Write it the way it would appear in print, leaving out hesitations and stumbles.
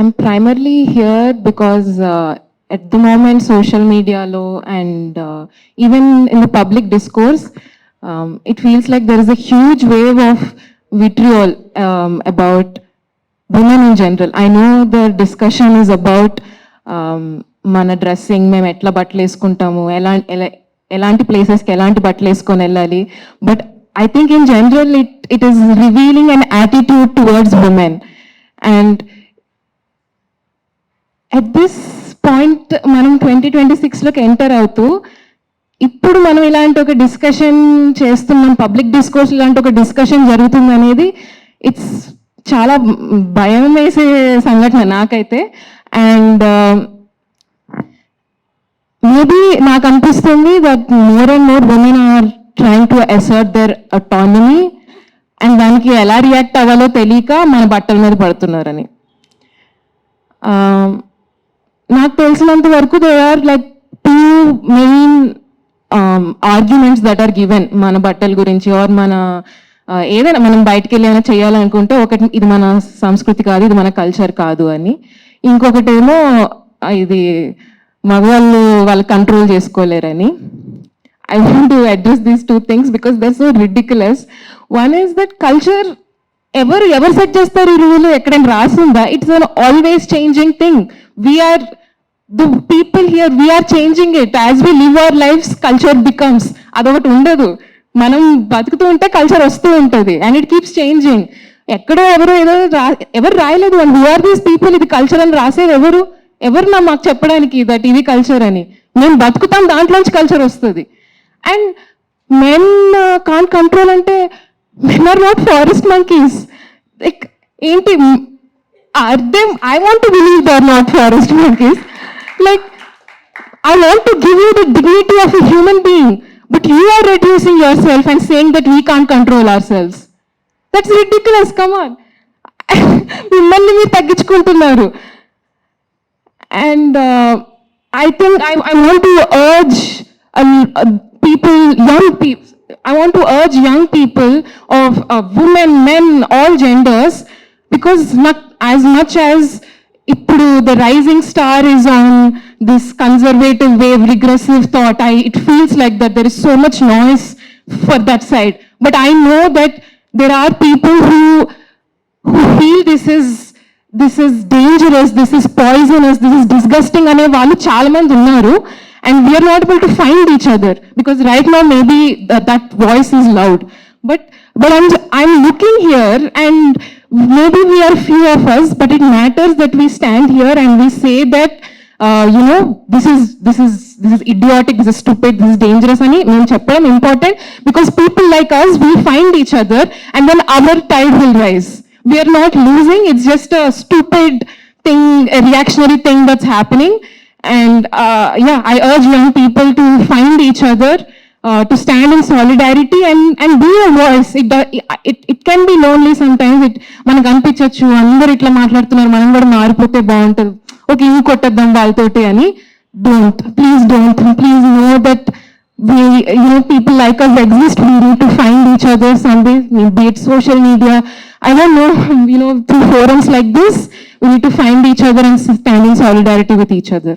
I'm primarily here because at the moment, social media low and even in the public discourse, it feels like there is a huge wave of vitriol about women in general. I know the discussion is about మన dressing మేము ఎట్లా బట్టలు వేసుకుంటాము ఎలాంటి ప్లేసెస్కి ఎలాంటి బట్టలు వేసుకొని వెళ్ళాలి but I think in general it is revealing an attitude towards women and at this point మనం 2026లోకి ఎంటర్ అవుతూ ఇప్పుడు మనం ఇలాంటి ఒక డిస్కషన్ చేస్తున్నాం పబ్లిక్ డిస్కోర్స్ ఇలాంటి ఒక డిస్కషన్ జరుగుతుంది అనేది ఇట్స్ చాలా భయం వేసే సంఘటన నాకైతే అండ్ మేబీ నాకు అనిపిస్తుంది that more and more women are trying to assert their autonomy and దానికి ఎలా రియాక్ట్ అవ్వాలో తెలియక మన బట్టల మీద పడుతున్నారని నాకు తెలిసినంత వరకు they are like two main arguments that are given మన బట్టల గురించి ఆర్ మన ఏదైనా మనం బయటకు వెళ్ళి ఏమైనా చేయాలనుకుంటే ఒకటి ఇది మన సంస్కృతి కాదు ఇది మన కల్చర్ కాదు అని ఇంకొకటేమో ఇది మగవాళ్ళు వాళ్ళు కంట్రోల్ చేసుకోలేరని I want to address these two things because they're so ridiculous one is that culture ఎవరు సెట్ చేస్తారు ఈ రూల్ ఎక్కడైనా రాసిందా it's an always changing thing we're the people here we're changing it as we live our lifes culture becomes అదొకటి ఉండదు మనం బతుకుతూ ఉంటే కల్చర్ వస్తూ ఉంటుంది అండ్ ఇట్ కీప్స్ చేంజింగ్ ఎక్కడో ఎవరు రాయలేదు and who are these people ఇది కల్చర్ అని రాసేది ఎవరు మాకు చెప్పడానికి దట్ ఇది కల్చర్ అని మేము బతుకుతాం దాంట్లోంచి కల్చర్ వస్తుంది అండ్ మెన్ కాంట్ కంట్రోల్ అంటే men are not forest monkeys like ఏంటి అర్థం I want to believe they are not forest monkeys like I want to give you the dignity of a human being but you are reducing yourself and saying that we can't control ourselves. That's ridiculous, come on. మిమ్మల్ని మీరు తగ్గించుకుంటున్నారు and I think I want to urge I want to urge young people of women, men, all genders because not as much as ఇప్పుడు the rising star is on this conservative wave, regressive thought. It feels like that there is so much noise for that side. But I know that there are people who feel this is dangerous, this is poisonous, this is disgusting ane vallu chaala mandi unnaru and we are not able to find each other because right now maybe that voice is loud. But I'm looking here and maybe we are few of us, but it matters that we stand here and we say that, this is idiotic, this is stupid, this is dangerous, and మేము చెప్పడం important because people like us, we find each other and then our tide will rise. We are not losing, it's just a stupid thing, a reactionary thing that's happening. And I urge young people to find each other, to stand in solidarity and be a voice. It can be lonely sometimes. మనకు అనిపించవచ్చు అందరు ఇట్లా మాట్లాడుతున్నారు మనం కూడా మారిపోతే బాగుంటుంది okay ఇవి కొట్టద్దాం వాళ్ళతోటి అని please know that people like us exist. We need to find each other someday, be it social media, I don't know, through forums like this we need to find each other and stand in solidarity with each other.